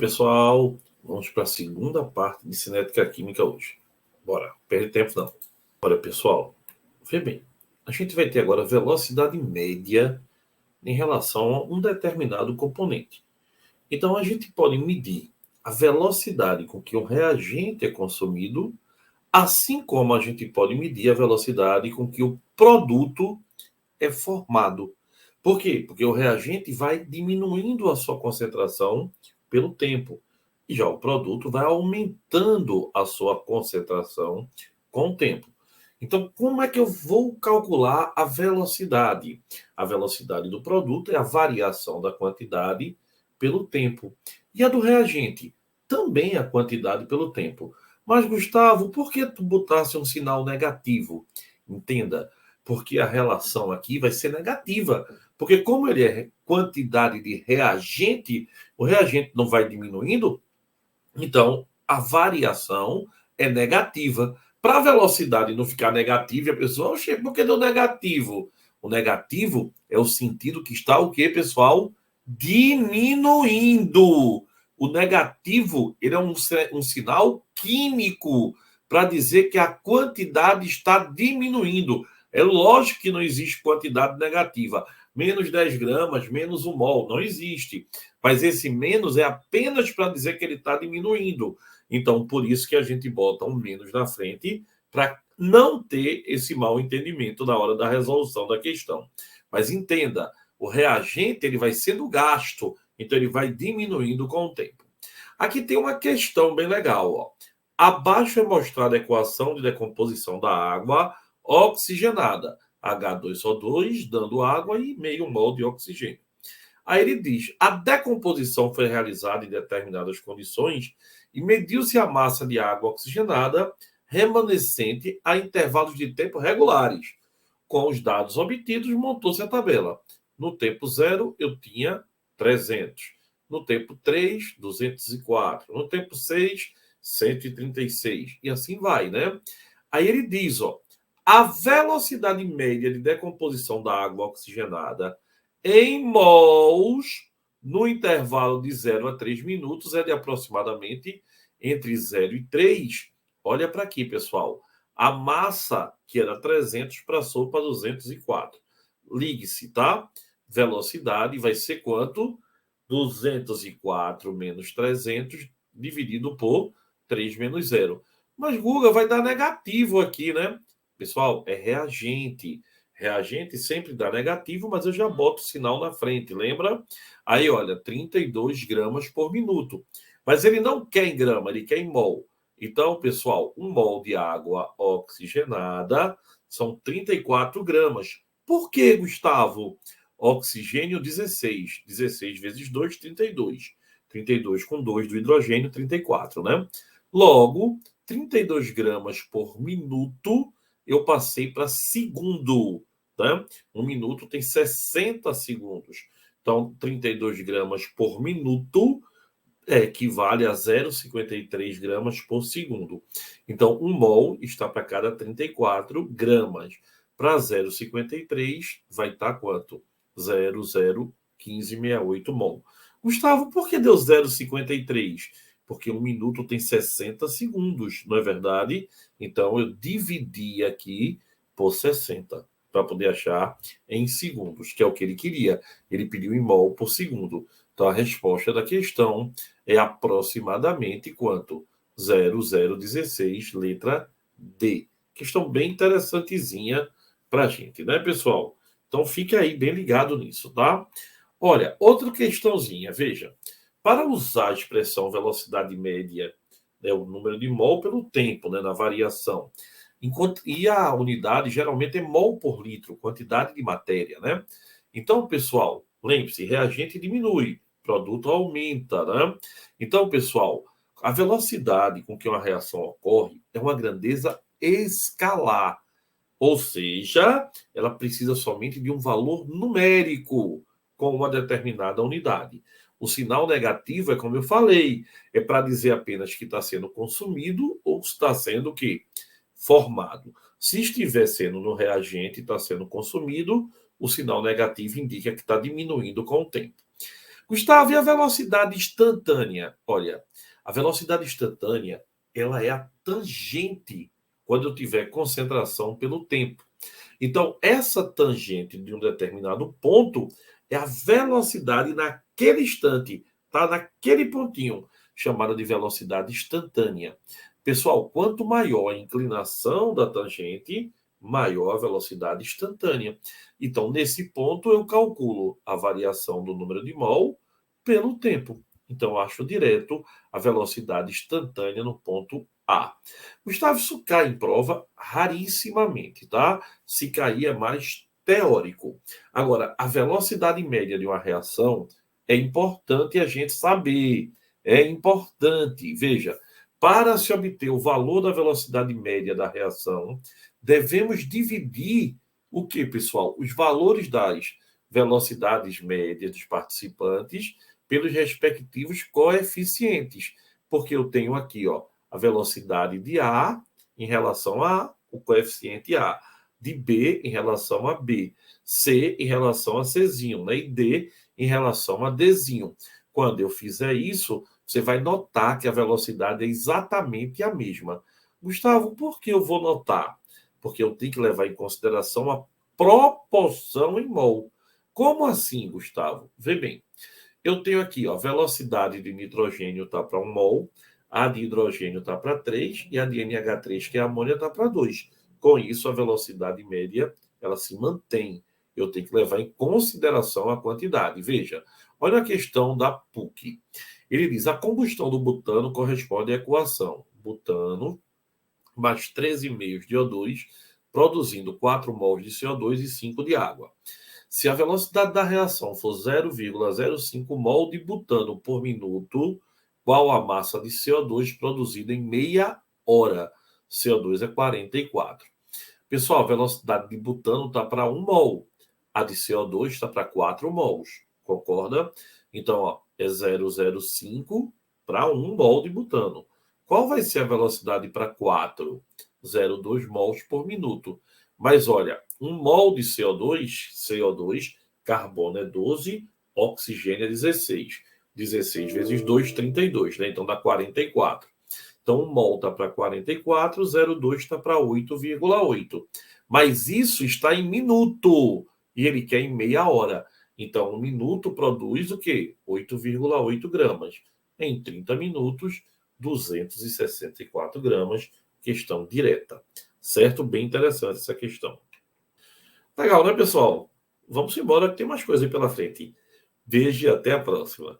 pessoal, vamos para a segunda parte de cinética química hoje. Bora, perde tempo não. Olha, pessoal, vê bem, a gente vai ter agora velocidade média em relação a um determinado componente. Então, a gente pode medir a velocidade com que o reagente é consumido, assim como a gente pode medir a velocidade com que o produto é formado. Por quê? Porque o reagente vai diminuindo a sua concentração pelo tempo. E já o produto vai aumentando a sua concentração com o tempo. Então, como é que eu vou calcular a velocidade? A velocidade do produto é a variação da quantidade pelo tempo. E a do reagente? Também a quantidade pelo tempo. Mas, Gustavo, por que tu botasse um sinal negativo? Entenda, porque a relação aqui vai ser negativa. Porque como ele é quantidade de reagente, o reagente não vai diminuindo, então a variação é negativa. Para a velocidade não ficar negativa, a pessoa, oxe, por que deu negativo? O negativo é o sentido que está o quê, pessoal? Diminuindo. O negativo, ele é um sinal químico para dizer que a quantidade está diminuindo. É lógico que não existe quantidade negativa. Menos 10 gramas, menos 1 mol. Não existe. Mas esse menos é apenas para dizer que ele está diminuindo. Então, por isso que a gente bota um menos na frente, para não ter esse mal entendimento na hora da resolução da questão. Mas entenda, o reagente ele vai sendo gasto, então ele vai diminuindo com o tempo. Aqui tem uma questão bem legal. Ó. Abaixo é mostrada a equação de decomposição da água oxigenada, H2O2, dando água e meio mol de oxigênio. Aí ele diz, a decomposição foi realizada em determinadas condições e mediu-se a massa de água oxigenada remanescente a intervalos de tempo regulares. Com os dados obtidos, montou-se a tabela. No tempo 0, eu tinha 300. No tempo 3, 204. No tempo 6, 136. E assim vai, né? Aí ele diz, ó, a velocidade média de decomposição da água oxigenada em mols no intervalo de 0 a 3 minutos é de aproximadamente entre 0 e 3. Olha para aqui, pessoal. A massa, que era 300, passou para 204. Ligue-se, tá? Velocidade vai ser quanto? 204 menos 300 dividido por 3 menos 0. Mas, Guga, vai dar negativo aqui, né? Pessoal, é reagente. Reagente sempre dá negativo, mas eu já boto o sinal na frente, lembra? Aí, olha, 32 gramas por minuto. Mas ele não quer em grama, ele quer em mol. Então, pessoal, 1 mol de água oxigenada são 34 gramas. Por que, Gustavo? Oxigênio 16. 16 vezes 2, 32. 32 com 2 do hidrogênio, 34, né? Logo, 32 gramas por minuto, eu passei para segundo. Né? 1 minuto tem 60 segundos. Então, 32 gramas por minuto equivale a 0,53 gramas por segundo. Então, 1 mol está para cada 34 gramas. Para 0,53 vai estar quanto? 0,01568 mol. Gustavo, por que deu 0,53? Porque 1 minuto tem 60 segundos, não é verdade? Então, eu dividi aqui por 60 para poder achar em segundos, que é o que ele queria. Ele pediu em mol por segundo. Então, a resposta da questão é aproximadamente quanto? 0,016, letra D. Questão bem interessantezinha para a gente, né, pessoal? Então, fique aí bem ligado nisso, tá? Olha, outra questãozinha, veja. Para usar a expressão velocidade média, né, o número de mol pelo tempo, né, na variação, e a unidade geralmente é mol por litro, quantidade de matéria, né? Então, pessoal, lembre-se, reagente diminui, produto aumenta, né? Então, pessoal, a velocidade com que uma reação ocorre é uma grandeza escalar, ou seja, ela precisa somente de um valor numérico com uma determinada unidade. O sinal negativo é como eu falei, é para dizer apenas que está sendo consumido ou está sendo o quê? Formado. Se estiver sendo no reagente e está sendo consumido, o sinal negativo indica que está diminuindo com o tempo. Gustavo, e a velocidade instantânea? Olha, a velocidade instantânea, ela é a tangente quando eu tiver concentração pelo tempo. Então, essa tangente de um determinado ponto é a velocidade naquele instante, tá? Naquele pontinho, chamada de velocidade instantânea. Pessoal, quanto maior a inclinação da tangente, maior a velocidade instantânea. Então, nesse ponto, eu calculo a variação do número de mol pelo tempo. Então, eu acho direto a velocidade instantânea no ponto A. Gustavo, isso cai em prova rarissimamente, tá? Se cair é mais teórico. Agora, a velocidade média de uma reação é importante a gente saber. É importante. Veja, para se obter o valor da velocidade média da reação, devemos dividir o que, pessoal? Os valores das velocidades médias dos participantes pelos respectivos coeficientes. Porque eu tenho aqui, ó, a velocidade de A em relação a o coeficiente A, de B em relação a B, C em relação a Czinho, né? E D em relação a Dzinho. Quando eu fizer isso, você vai notar que a velocidade é exatamente a mesma. Gustavo, por que eu vou notar? Porque eu tenho que levar em consideração a proporção em mol. Como assim, Gustavo? Vê bem. Eu tenho aqui, ó, velocidade de nitrogênio está para 1 mol, a de hidrogênio está para 3 e a de NH3, que é a amônia, está para 2. Com isso, a velocidade média ela se mantém. Eu tenho que levar em consideração a quantidade. Veja, olha a questão da PUC. Ele diz, a combustão do butano corresponde à equação butano mais 13,5 de O2, produzindo 4 mols de CO2 e 5 de água. Se a velocidade da reação for 0,05 mol de butano por minuto, qual a massa de CO2 produzida em meia hora? CO2 é 44. Pessoal, a velocidade de butano está para 1 mol. A de CO2 está para 4 mols. Concorda? Então, ó, é 0,05 para 1 mol de butano. Qual vai ser a velocidade para 4? 0,2 mols por minuto. Mas olha, 1 mol de CO2, carbono é 12, oxigênio é 16. 16 vezes 2, 32, né? Então dá 44. Então, 1 mol está para 44, 0,2 está para 8,8. Mas isso está em minuto. E ele quer em meia hora. Então, 1 minuto produz o quê? 8,8 gramas. Em 30 minutos, 264 gramas. Questão direta. Certo? Bem interessante essa questão. Legal, né, pessoal? Vamos embora, que tem mais coisa aí pela frente. Beijo e até a próxima.